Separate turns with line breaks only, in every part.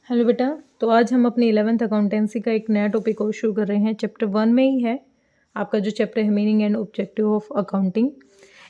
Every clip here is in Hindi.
हेलो बेटा। तो आज हम अपनी 11th अकाउंटेंसी का एक नया टॉपिक और शुरू कर रहे हैं। चैप्टर 1 में ही है आपका जो चैप्टर है meaning and objective of accounting.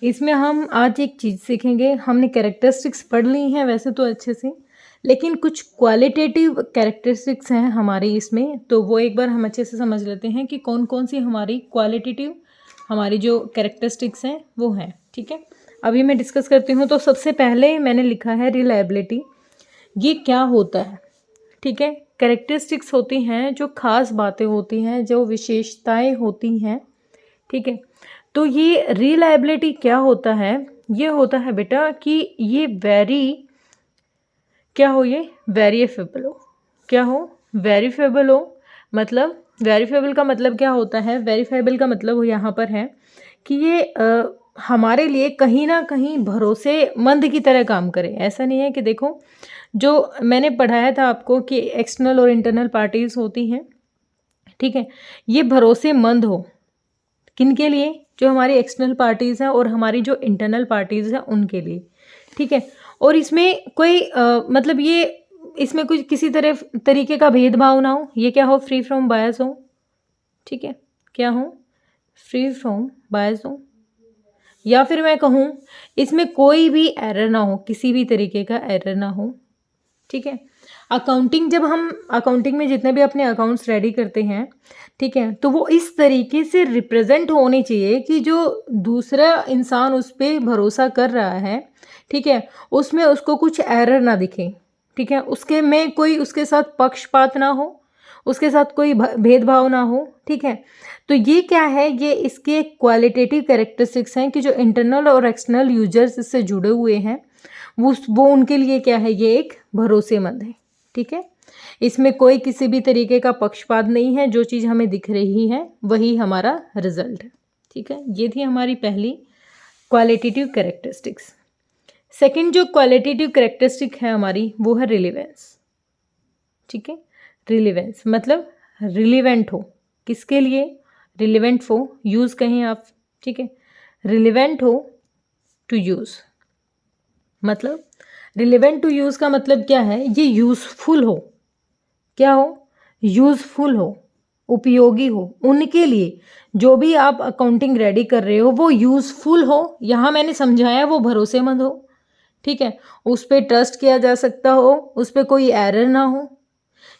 इसमें हम आज एक चीज़ सीखेंगे। हमने कैरेक्टरिस्टिक्स पढ़ ली हैं वैसे तो अच्छे से, लेकिन कुछ क्वालिटेटिव कैरेक्टरिस्टिक्स हैं हमारी इसमें, तो वो एक बार हम अच्छे से समझ लेते हैं कि कौन कौन सी हमारी क्वालिटेटिव हमारी जो कैरेक्टरिस्टिक्स हैं वो हैं। ठीक है, अभी मैं डिस्कस करती हूँ। तो सबसे पहले मैंने लिखा है रिलायबिलिटी। ये क्या होता है? ठीक है, कैरेक्टरिस्टिक्स होती हैं जो खास बातें होती हैं, जो विशेषताएं होती हैं। ठीक है, तो ये रिलायबिलिटी क्या होता है? ये होता है बेटा कि ये वेरीफेबल हो। क्या हो? वेरीफेबल हो। मतलब वेरीफेबल का मतलब क्या होता है? वेरीफेबल का मतलब यहाँ पर है कि ये हमारे लिए कहीं ना कहीं भरोसेमंद की तरह काम करे। ऐसा नहीं है कि देखो, जो मैंने पढ़ाया था आपको कि एक्सटर्नल और इंटरनल पार्टीज होती हैं। ठीक है, ये भरोसेमंद हो किन के लिए? जो हमारी एक्सटर्नल पार्टीज हैं और हमारी जो इंटरनल पार्टीज हैं उनके लिए। ठीक है, और इसमें कोई मतलब ये इसमें कुछ किसी तरीके का भेदभाव ना हो। ये क्या हो? फ्री फ्रॉम बायस हो। ठीक है, क्या हो? फ्री फ्रॉम बायस हो। या फिर मैं कहूँ इसमें कोई भी एरर ना हो, किसी भी तरीके का एरर ना हो। ठीक है, जब हम अकाउंटिंग में जितने भी अपने अकाउंट्स रेडी करते हैं, ठीक है, तो वो इस तरीके से रिप्रेजेंट होने चाहिए कि जो दूसरा इंसान उस पर भरोसा कर रहा है, ठीक है, उसमें उसको कुछ एरर ना दिखे। ठीक है, उसके में कोई उसके साथ पक्षपात ना हो, उसके साथ कोई भेदभाव ना हो। ठीक है, तो ये क्या है? ये इसके क्वालिटेटिव कैरेक्टरिस्टिक्स हैं कि जो इंटरनल और एक्सटर्नल यूजर्स इससे जुड़े हुए हैं वो उनके लिए क्या है? ये एक भरोसेमंद है। ठीक है, इसमें कोई किसी भी तरीके का पक्षपात नहीं है। जो चीज़ हमें दिख रही है वही हमारा रिजल्ट है। ठीक है, ये थी हमारी पहली क्वालिटेटिव कैरेक्टरिस्टिक्स। सेकंड जो क्वालिटेटिव कैरेक्टरिस्टिक है हमारी वो है रिलेवेंस। ठीक है, रिलेवेंस मतलब रिलेवेंट हो। किसके लिए? रिलेवेंट हो, यूज़ कहें आप। ठीक है, रिलेवेंट हो टू यूज़। मतलब रिलेवेंट टू यूज़ का मतलब क्या है? ये यूज़फुल हो। क्या हो? यूज़फुल हो, उपयोगी हो उनके लिए। जो भी आप अकाउंटिंग रेडी कर रहे हो वो यूज़फुल हो। यहाँ मैंने समझाया वो भरोसेमंद हो। ठीक है, उस पर ट्रस्ट किया जा सकता हो, उस पर कोई एरर ना हो।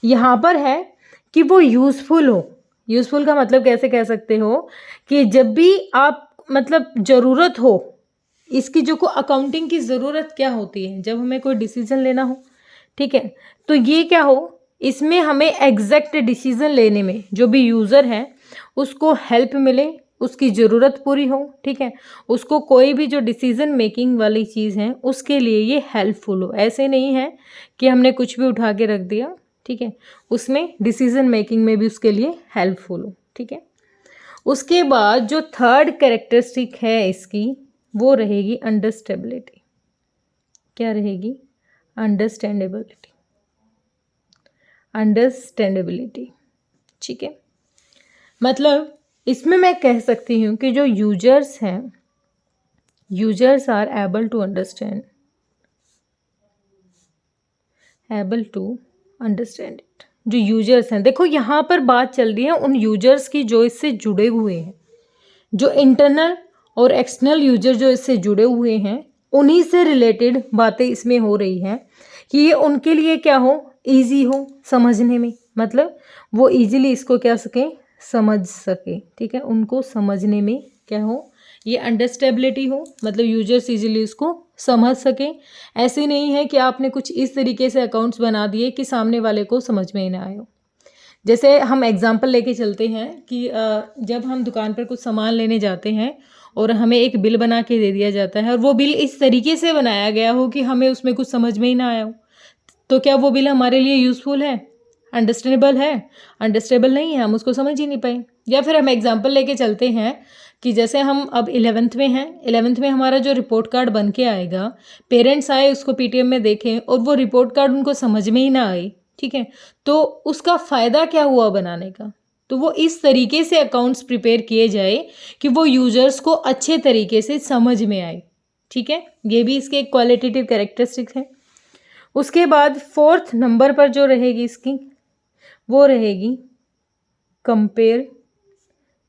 यहाँ पर है कि वो यूज़फुल हो। यूज़फुल का मतलब कैसे कह सकते हो कि जब भी आप मतलब ज़रूरत हो इसकी, जो को अकाउंटिंग की ज़रूरत क्या होती है? जब हमें कोई डिसीजन लेना हो, ठीक है, तो ये क्या हो? इसमें हमें एग्जैक्ट डिसीजन लेने में जो भी यूज़र है उसको हेल्प मिले, उसकी ज़रूरत पूरी हो। ठीक है, उसको कोई भी जो डिसीजन मेकिंग वाली चीज़ है उसके लिए ये हेल्पफुल हो। ऐसे नहीं है कि हमने कुछ भी उठा के रख दिया। ठीक है, उसमें डिसीजन मेकिंग में भी उसके लिए हेल्पफुल हो। ठीक है, उसके बाद जो थर्ड कैरेक्टरिस्टिक है इसकी वो रहेगी अंडरस्टेबिलिटी। क्या रहेगी? अंडरस्टैंडेबिलिटी। अंडरस्टैंडेबिलिटी। ठीक है, मतलब इसमें मैं कह सकती हूँ कि जो यूजर्स हैं, users are able to understand it. जो यूजर्स हैं, देखो यहाँ पर बात चल रही है उन यूजर्स की जो इससे जुड़े हुए हैं। जो इंटरनल और एक्सटर्नल यूजर जो इससे जुड़े हुए हैं उन्हीं से रिलेटेड बातें इसमें हो रही हैं कि ये उनके लिए क्या हो? इजी हो समझने में। मतलब वो इजीली इसको क्या सकें? समझ सके। ठीक है, उनको समझने में क्या हो? ये अंडरस्टेबिलिटी हो, मतलब यूजर्स इजीली इसको समझ सके। ऐसे नहीं है कि आपने कुछ इस तरीके से अकाउंट्स बना दिए कि सामने वाले को समझ में ही ना आए हो। जैसे हम एग्जाम्पल लेके चलते हैं कि जब हम दुकान पर कुछ सामान लेने जाते हैं और हमें एक बिल बना के दे दिया जाता है और वो बिल इस तरीके से बनाया गया हो कि हमें उसमें कुछ समझ में ही ना आया हो, तो क्या वो बिल हमारे लिए यूज़फुल है? अंडरस्टैंडेबल है? अंडरस्टैंडेबल नहीं है, हम उसको समझ ही नहीं पाए। या फिर हम एग्जाम्पल लेके चलते हैं कि जैसे हम अब 11th में हैं, 11th में हमारा जो रिपोर्ट कार्ड बन के आएगा, पेरेंट्स आए उसको पीटीएम में देखें और वो रिपोर्ट कार्ड उनको समझ में ही ना आए। ठीक है, तो उसका फ़ायदा क्या हुआ बनाने का? तो वो इस तरीके से अकाउंट्स प्रिपेयर किए जाए कि वो यूजर्स को अच्छे तरीके से समझ में आए। ठीक है, ये भी इसके एक क्वालिटेटिव कैरेक्टरिस्टिक्स हैं। उसके बाद फोर्थ नंबर पर जो रहेगी इसकी वो रहेगी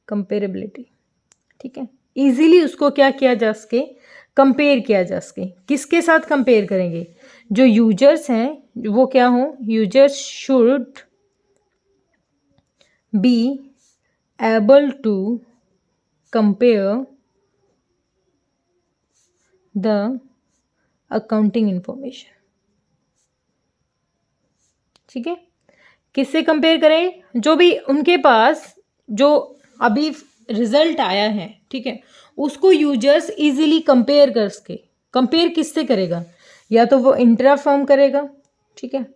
कंपेरेबिलिटी। ठीक है, इजीली उसको क्या किया जा सके, कंपेयर किया जा सके। किसके साथ कंपेयर करेंगे? जो यूजर्स हैं वो क्या हो, users should be able to compare the accounting information. ठीक है, किससे कंपेयर करें? जो भी उनके पास जो अभी रिजल्ट आया है, ठीक है, उसको यूजर्स इजीली कंपेयर कर सके। कंपेयर किससे करेगा? या तो वो इंट्राफॉर्म करेगा, ठीक है,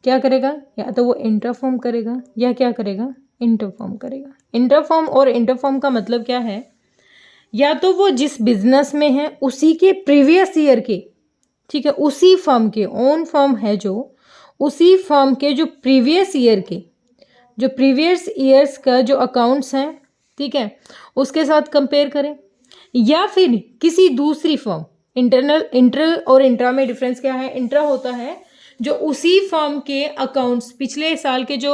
क्या करेगा? या तो वो इंट्राफॉर्म करेगा या क्या करेगा? इंटरफॉर्म करेगा। इंटरफॉर्म और इंटरफॉर्म का मतलब क्या है? या तो वो जिस बिजनेस में है उसी के प्रीवियस ईयर के, ठीक है, उसी फर्म के, ओन फर्म है जो, उसी फर्म के जो प्रीवियस ईयर के, जो प्रीवियस ईयर्स का जो अकाउंट्स हैं, ठीक है, उसके साथ कंपेयर करें। या फिर किसी दूसरी फर्म, इंटर और इंट्रा में डिफरेंस क्या है? इंट्रा होता है जो उसी फर्म के अकाउंट्स पिछले साल के जो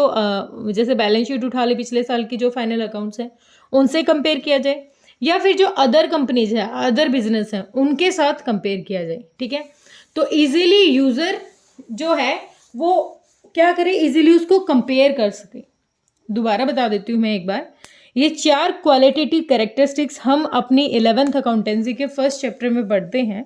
जैसे बैलेंस शीट उठा ले, पिछले साल की जो फाइनल अकाउंट्स हैं उनसे कंपेयर किया जाए, या फिर जो अदर कंपनीज है, अदर बिजनेस हैं, उनके साथ कंपेयर किया जाए। ठीक है, तो इजीली यूजर जो है वो क्या करे? इजीली उसको कंपेयर कर सके। दोबारा बता देती हूँ मैं एक बार, ये 4 क्वालिटेटिव कैरेक्टरिस्टिक्स हम अपनी 11th अकाउंटेंसी के फर्स्ट चैप्टर में पढ़ते हैं,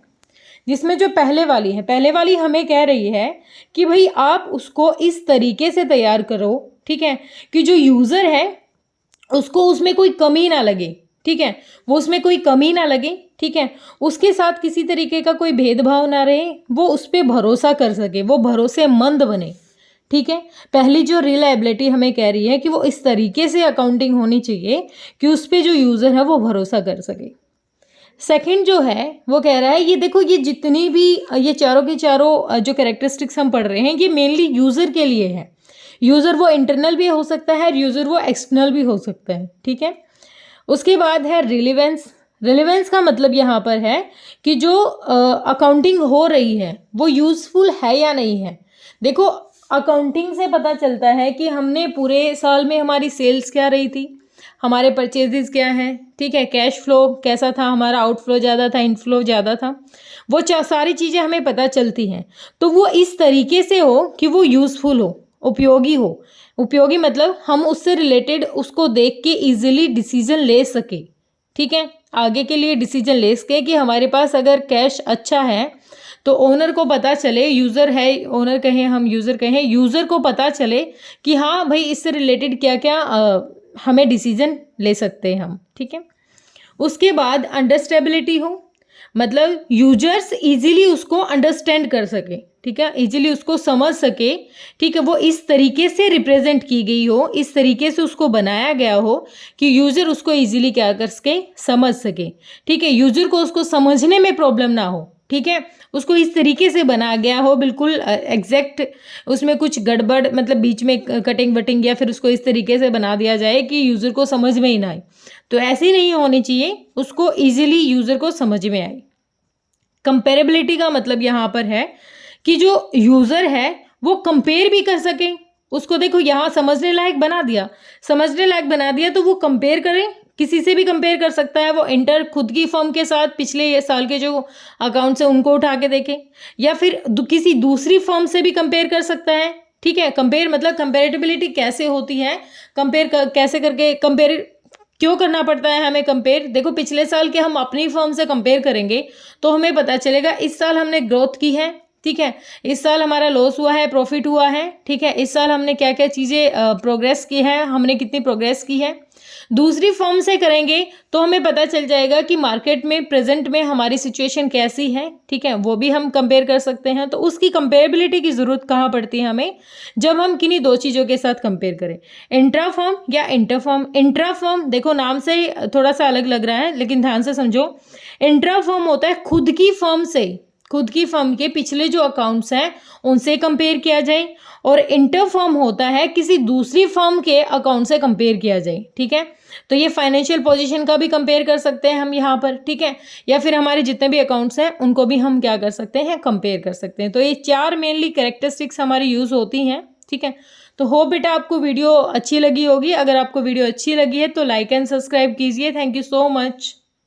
जिसमें जो पहले वाली है, पहले वाली हमें कह रही है कि भाई आप उसको इस तरीके से तैयार करो, ठीक है, कि जो यूज़र है उसको उसमें कोई कमी ना लगे। ठीक है, वो उसमें कोई कमी ना लगे, ठीक है, उसके साथ किसी तरीके का कोई भेदभाव ना रहे, वो उस पर भरोसा कर सके, वो भरोसेमंद बने। ठीक है, पहली जो रिलायबिलिटी हमें कह रही है कि वो इस तरीके से अकाउंटिंग होनी चाहिए कि उस पर जो यूज़र है वो भरोसा कर सके। सेकंड जो है वो कह रहा है, ये देखो, ये जितनी भी ये चारों के चारों जो कैरेक्टरिस्टिक्स हम पढ़ रहे हैं ये मेनली यूज़र के लिए है। यूज़र वो इंटरनल भी हो सकता है, यूज़र वो एक्सटर्नल भी हो सकता है। ठीक है, उसके बाद है रिलेवेंस। रिलेवेंस का मतलब यहाँ पर है कि जो अकाउंटिंग हो रही है वो यूज़फुल है या नहीं है। देखो, अकाउंटिंग से पता चलता है कि हमने पूरे साल में हमारी सेल्स क्या रही थी, हमारे परचेजेस क्या हैं, ठीक है, कैश फ्लो कैसा था, हमारा आउटफ्लो ज़्यादा था, इनफ्लो ज़्यादा था, वो सारी चीज़ें हमें पता चलती हैं। तो वो इस तरीके से हो कि वो यूज़फुल हो, उपयोगी हो। उपयोगी मतलब हम उससे रिलेटेड उसको देख के इजीली डिसीजन ले सके। ठीक है, आगे के लिए डिसीजन ले सके कि हमारे पास अगर कैश अच्छा है तो ओनर को पता चले, यूज़र है, ओनर कहें हम यूज़र कहें, यूज़र को पता चले कि हाँ भाई इससे रिलेटेड क्या क्या हमें डिसीजन ले सकते हैं हम। ठीक है, उसके बाद अंडरस्टेबिलिटी हो, मतलब यूजर्स इजीली उसको अंडरस्टैंड कर सके। ठीक है, इजीली उसको समझ सके। ठीक है, वो इस तरीके से रिप्रेजेंट की गई हो, इस तरीके से उसको बनाया गया हो कि यूजर उसको इजीली क्या कर सके, समझ सके। ठीक है, यूजर को उसको समझने में प्रॉब्लम ना हो। ठीक है, उसको इस तरीके से बनाया गया हो, बिल्कुल एग्जैक्ट, उसमें कुछ गड़बड़ मतलब बीच में कटिंग वटिंग या फिर उसको इस तरीके से बना दिया जाए कि यूज़र को समझ में ही ना आए। तो ऐसी नहीं होनी चाहिए, उसको इजीली यूज़र को समझ में आए। कंपेरेबिलिटी का मतलब यहाँ पर है कि जो यूज़र है वो कंपेयर भी कर सके। उसको देखो यहाँ समझने लायक बना दिया, समझने लायक बना दिया तो वो कंपेयर करे, किसी से भी कंपेयर कर सकता है। वो इंटर खुद की फर्म के साथ पिछले साल के जो अकाउंट्स हैं उनको उठा के देखे, या फिर किसी दूसरी फर्म से भी कंपेयर कर सकता है। ठीक है, कंपेयर मतलब कंपेरेटिबिलिटी कैसे होती है, कंपेयर कैसे करके, कंपेयर क्यों करना पड़ता है हमें कंपेयर? देखो, पिछले साल के हम अपनी फर्म से कंपेयर करेंगे तो हमें पता चलेगा इस साल हमने ग्रोथ की है, ठीक है, इस साल हमारा लॉस हुआ है, प्रॉफिट हुआ है, ठीक है, इस साल हमने क्या क्या चीज़ें प्रोग्रेस की है, हमने कितनी प्रोग्रेस की है। दूसरी फर्म से करेंगे तो हमें पता चल जाएगा कि मार्केट में प्रेजेंट में हमारी सिचुएशन कैसी है। ठीक है, वो भी हम कंपेयर कर सकते हैं। तो उसकी कंपेरेबिलिटी की ज़रूरत कहाँ पड़ती है हमें? जब हम किन्हीं दो चीज़ों के साथ कंपेयर करें, इंट्रा फर्म या इंटर फर्म। इंट्रा फर्म देखो नाम से ही थोड़ा सा अलग लग रहा है, लेकिन ध्यान से समझो। इंट्रा फर्म होता है खुद की फर्म से, खुद की फर्म के पिछले जो अकाउंट्स हैं उनसे कंपेयर किया जाए, और इंटर फर्म होता है किसी दूसरी फर्म के अकाउंट से कंपेयर किया जाए। ठीक है, तो ये फाइनेंशियल पोजीशन का भी कंपेयर कर सकते हैं हम यहाँ पर। ठीक है, या फिर हमारे जितने भी अकाउंट्स हैं उनको भी हम क्या कर सकते हैं, कंपेयर कर सकते हैं। तो ये 4 मेनली कैरेक्टरिस्टिक्स हमारी यूज होती हैं। ठीक है, तो होप बेटा आपको वीडियो अच्छी लगी होगी। अगर आपको वीडियो अच्छी लगी है तो लाइक एंड सब्सक्राइब कीजिए। Thank you so much.